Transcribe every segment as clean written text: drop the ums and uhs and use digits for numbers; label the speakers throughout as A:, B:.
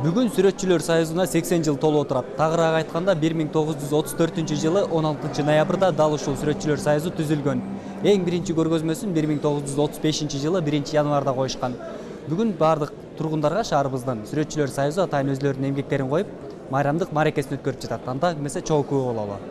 A: Бүгүн Сүрөтчүлөр союзуна 80 жыл толуп отурат. Тагыраак айтканда 1934-жылы 16 ноябрда дал ушул Сүрөтчүлөр союзу түзүлгөн. Эң биринчи көргөзмөсүн 1935-жылы 1-январда коюшкан. Бүгүн бардык тургундарга шаарыбыздын Сүрөтчүлөр союзу атайын өзлөрүнүн эмгектерин коюп, майрамдык мааракесин өткөрүп жатат. Анда келмесе чогуу күбө бололу.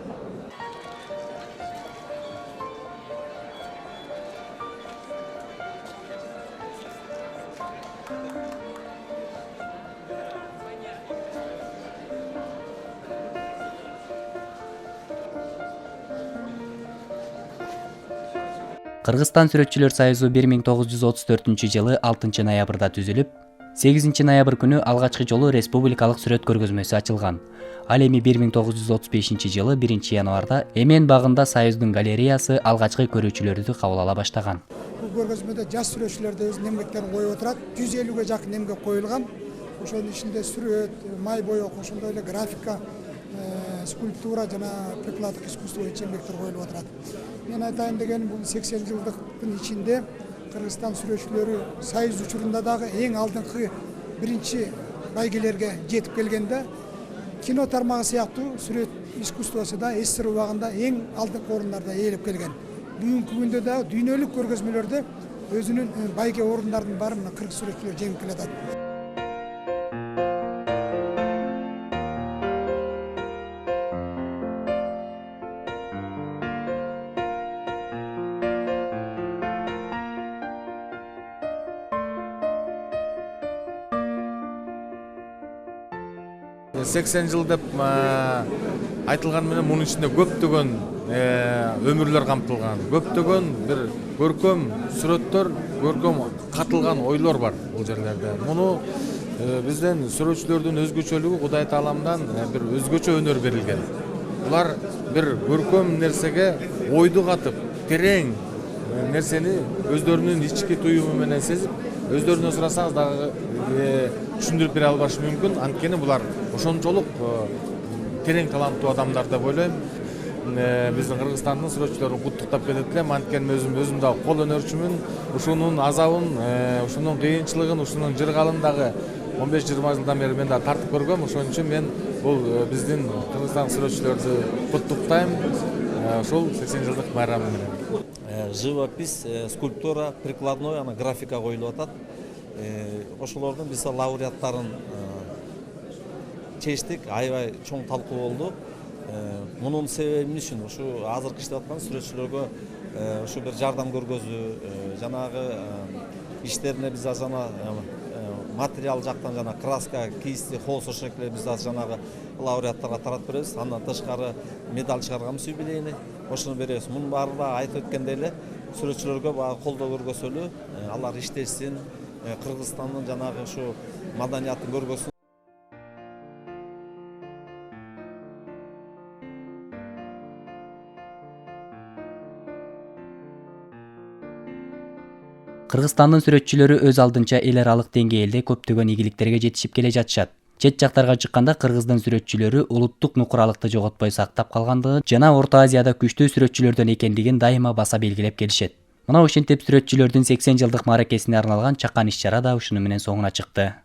A: Кыргызстан Сүрөтчүлөр союзу 1934-жылы 6-ноябрда түзүлүп, 8-ноябрь күнү алгачкы жолу республикалык сүрөт көргөзмөсү ачылган. Ал эми 1935-жылы 1-январда Эмен багында союздун галереясы алгачкы көрүүчүлөрдү кабыл ала баштаган.
B: Бул көргөзмөдө жаш сүрөтчүлөр да өзүнүн эмгектерин коюп отурат. 150ге жакын эмгек коюлган. Ошонун ичинде сүрөт, май боек, ошондой эле графика, скульптура жана прикладдык искусство боюнча эмгектер коюлуп отурат. Мен айтайын дегеним, бул 80 жылдыктын ичинде Кыргызстан сүрөтчүлөрү союз учурунда дагы эң алдыңкы биринчи байгелерге жетип келгенде, кино тармагы сыяктуу сүрөт искусствосу да СССР убагында эң алдыңкы орундарда ээлеп келген. Бүгүнкү күндө да дүйнөлүк көргөзмөлөрдө өзүнүн байге орундардын баарын кыргыз сүрөтчүлөр жеңип келатат.
C: Сексен жыл деп айтылган менен мунун ичинде көптөгөн өмүрлөр камтылган, көптөгөн бир көркөм сүрөттөр, көркөм катылган ойлор бар бул жерлерде. Муну бизден сүрөтчүлөрдүн өзгөчөлүгү Кудай Тааламдан бир өзгөчө өнөр берилген. Булар бир көркөм нерсеге ойду катып, терең нерсени өздөрүнүн ички туюму менен сезип, өздөрүнө сурасаңыз дагы түшүндүрүп бере албашы мүмкүн. Анткени булар ошончолук терең таланттуу адамдар деп ойлойм. Биздин Кыргызстандын сүрөтчүлөрүн куттуктап кетет элем. Анткени өзүм дагы кол өнөрчүмүн. Ушунун азабын, ушунун кыйынчылыгын, ушунун жыргалын дагы 15-20 жылдан бери мен дагы тартып көргөм. Ошон үчүн мен бул биздин Кыргызстан сүрөтчүлөрдү куттуктайм. Ушул 80 жылдык майрамы менен.
D: Живопись, скульптура, прикладной, графика коюлуп атат. Ошолордун биз лауреаттарын чечтик, аябай чоң талкуу болду. Мунун себеби эмне үчүн? Ушу азыркы иштеп аткан сүрөтчүлөргө ушу бир жардам көргөзүү, жанагы иштерине биз жана материал жактан жана краска, кисти, холст ошол биз жанагы лауреаттарга таратып беребиз. Андан тышкары медаль чыгарганбыз юбилейный. Ошону беребиз. Мунун баары да айтып өткөндөй эле сүрөтчүлөргө баягы колдоо көргөзөлү, алар иштешсин, Кыргызстандын жанагы ушу маданиятын көргөзсүн.
A: Кыргызстандын сүрөтчүлөрү өз алдынча эл аралык деңгээлде көптөгөн ийгиликтерге жетишип келе жатышат. Чет жактарга чыкканда кыргыздын сүрөтчүлөрү улуттук нукуралыкты жоготпой сактап калгандыгын жана Орто Азияда күчтүү сүрөтчүлөрдөн экендигин дайыма баса белгилеп келишет. Мына ошентип сүрөтчүлөрдүн 80 жылдык мааракесине арналган чакан иш-чара да ушуну менен соңуна чыкты.